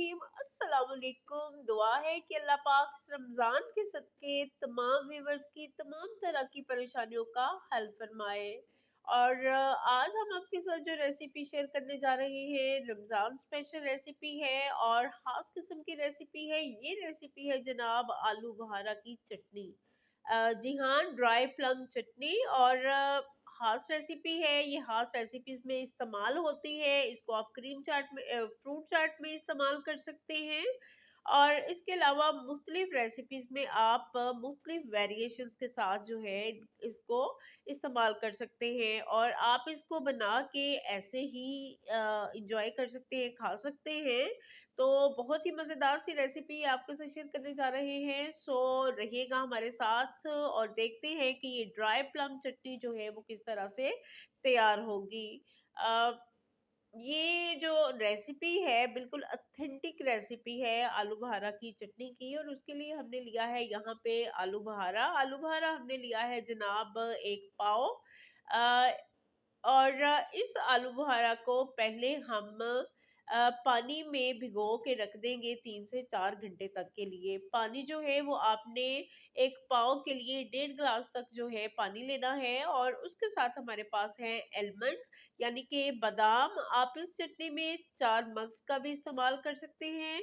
रहीम अस्सलाम वालेकुम। दुआ है कि अल्लाह पाक इस रमज़ान के सदके तमाम व्यूअर्स की तमाम तरह की परेशानियों का हल फरमाए। और आज हम आपके साथ जो रेसिपी शेयर करने जा रहे हैं रमज़ान स्पेशल रेसिपी है और ख़ास किस्म की रेसिपी है। ये रेसिपी है जनाब आलू बहारा की चटनी। जी हाँ, ड्राई प्लम चटनी और ख़ास रेसिपी है। ये ख़ास रेसिपीज़ में इस्तेमाल होती है। इसको आप क्रीम चाट में फ्रूट चाट में इस्तेमाल कर सकते हैं और इसके अलावा मुख्तलिफ रेसिपीज़ में आप मुख्तलिफ वेरिएशंस के साथ जो है इसको इस्तेमाल कर सकते हैं और आप इसको बना के ऐसे ही एन्जॉय कर सकते हैं, खा सकते हैं। तो बहुत ही मज़ेदार सी रेसिपी आपके साथ शेयर करने जा रहे हैं। सो रहिएगा हमारे साथ और देखते हैं कि ये ड्राई प्लम चटनी जो है वो किस तरह से तैयार होगी। अ, ये जो रेसिपी है बिल्कुल ऑथेंटिक रेसिपी है आलू बहारा की चटनी की और उसके लिए हमने लिया है यहाँ पे आलू बहारा। आलू बहारा हमने लिया है जनाब 1 पाव। अ, और इस आलू बुखारा को पहले हम पानी में भिगो के रख देंगे 3 से 4 घंटे तक के लिए। पानी जो है वो आपने 1 पाव के लिए 1.5 ग्लास तक जो है पानी लेना है और उसके साथ हमारे पास है आलमंड यानी कि बादाम। आप इस चटनी में 4 मग्स का भी इस्तेमाल कर सकते हैं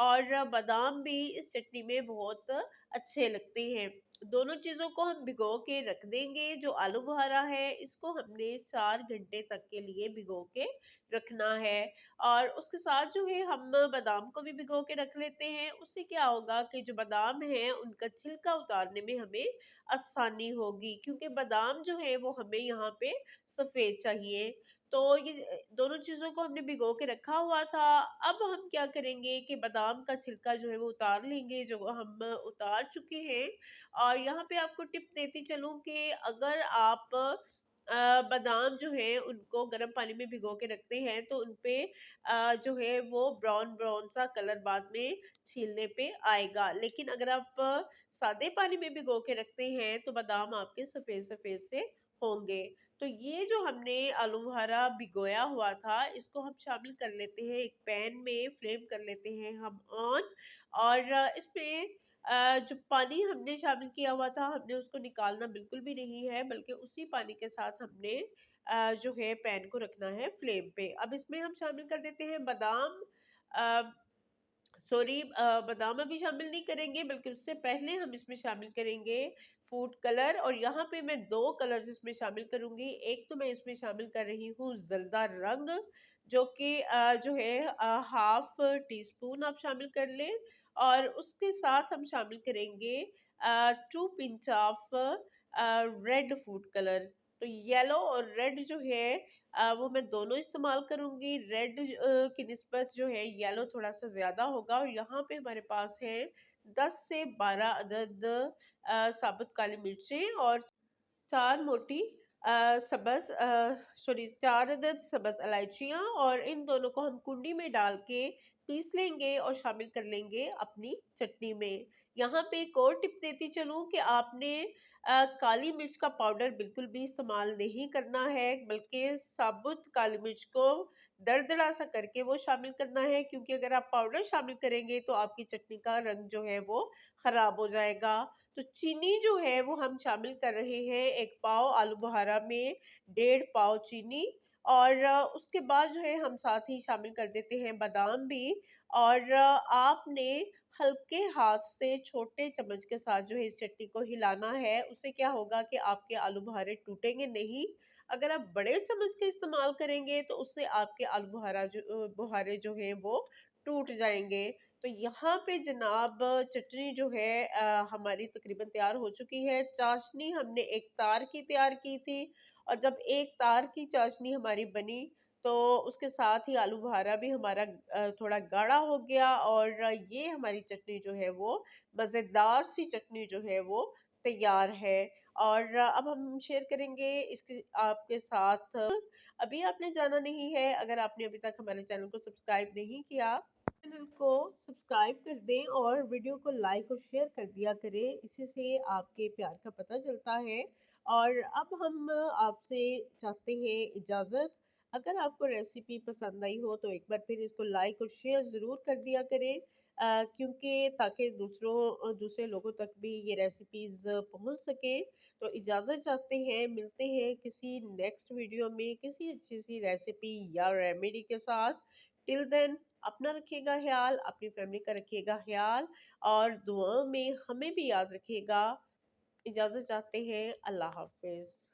और बादाम भी इस चटनी में बहुत अच्छे लगते हैं। दोनों चीज़ों को हम भिगो के रख देंगे। जो आलू बुखारा है इसको हमने 4 घंटे तक के लिए भिगो के रखना है और उसके साथ जो है हम बादाम को भी भिगो के रख लेते हैं। उससे क्या होगा कि जो बादाम है उनका छिलका उतारने में हमें आसानी होगी क्योंकि बादाम जो है वो हमें यहाँ पे सफ़ेद चाहिए। तो ये दोनों चीज़ों को हमने भिगो के रखा हुआ था। अब हम क्या करेंगे कि बादाम का छिलका जो है वो उतार लेंगे, जो हम उतार चुके हैं। और यहाँ पे आपको टिप देती चलूँ कि अगर आप बादाम जो है उनको गर्म पानी में भिगो के रखते हैं तो उनपे जो है वो ब्राउन ब्राउन सा कलर बाद में छीलने पे आएगा। लेकिन अगर आप सादे पानी में भिगो के रखते हैं तो बादाम आपके सफ़ेद-सफ़ेद से होंगे। तो ये जो हमने आलू बुखारा भिगोया हुआ था इसको हम शामिल कर लेते हैं एक पैन में, फ्लेम कर लेते हैं हम ऑन और इसमें जो पानी हमने शामिल किया हुआ था हमने उसको निकालना बिल्कुल भी नहीं है बल्कि उसी पानी के साथ हमने जो है पैन को रखना है फ्लेम पे। अब इसमें हम शामिल कर देते हैं बादाम। अ, सॉरी, बादाम अभी शामिल नहीं करेंगे बल्कि उससे पहले हम इसमें शामिल करेंगे फूड कलर और यहाँ पे मैं 2 कलर्स इसमें शामिल करूँगी। एक तो मैं इसमें शामिल कर रही हूँ ज़र्दा रंग जो कि जो है हाफ़ टी स्पून आप शामिल कर लें और उसके साथ हम शामिल करेंगे 2 pinch of red food colour. तो येलो और रेड जो है वो मैं दोनों इस्तेमाल करूँगी। रेड की निस्बत जो है येलो थोड़ा-सा ज़्यादा होगा और यहाँ पे हमारे पास है 10 से 12 अदद साबुत काली मिर्चें और 4 मोटी सब्ज़ 4 अदद सब्ज़ इलायचियाँ और इन दोनों को हम कुंडी में डाल के पीस लेंगे और शामिल कर लेंगे अपनी चटनी में। यहाँ पे एक और टिप देती चलूँ कि आपने काली मिर्च का पाउडर बिल्कुल भी इस्तेमाल नहीं करना है, बल्कि साबुत काली मिर्च को दरदरा सा करके वो शामिल करना है क्योंकि अगर आप पाउडर शामिल करेंगे तो आपकी चटनी का रंग जो है वो खराब हो जाएगा। तो चीनी जो है वो हम शामिल कर रहे हैं 1 पाव आलू बुखारा में 1.5 पाव चीनी और उसके बाद जो है हम साथ ही शामिल कर देते हैं बादाम भी और आपने हल्के हाथ से छोटे चम्मच के साथ जो है इस चटनी को हिलाना है। उससे क्या होगा कि आपके आलू बुखारे टूटेंगे नहीं। अगर आप बड़े चम्मच का इस्तेमाल करेंगे तो उससे आपके आलू बुखारे जो हैं वो टूट जाएँगे। तो यहाँ पे जनाब चटनी जो है हमारी तकरीबन तैयार हो चुकी है। चाशनी हमने एक तार की तैयार की थी और जब एक तार की चाशनी हमारी बनी तो उसके साथ ही आलू बुखारा भी हमारा थोड़ा गाढ़ा हो गया और ये हमारी चटनी जो है वो मज़ेदार सी चटनी जो है वो तैयार है। और अब हम शेयर करेंगे इसके आपके साथ अभी आपने जाना नहीं है अगर आपने अभी तक हमारे चैनल को सब्सक्राइब नहीं किया चैनल को सब्सक्राइब कर दें और वीडियो को लाइक और शेयर कर दिया करें। इसी से आपके प्यार का पता चलता है। और अब हम आपसे चाहते हैं इजाज़त। अगर आपको रेसिपी पसंद आई हो तो एक बार फिर इसको लाइक और शेयर ज़रूर कर दिया करें, क्योंकि ताकि दूसरे लोगों तक भी ये रेसिपीज़ पहुंच सके। तो इजाज़त चाहते हैं, मिलते हैं किसी नेक्स्ट वीडियो में किसी अच्छी सी रेसिपी या रेमेडी के साथ। टिल देन अपना रखिएगा ख्याल, अपनी फैमिली का रखिएगा ख्याल और दुआ में हमें भी याद रखिएगा। इजाज़त चाहते हैं, अल्लाह हाफ़िज़।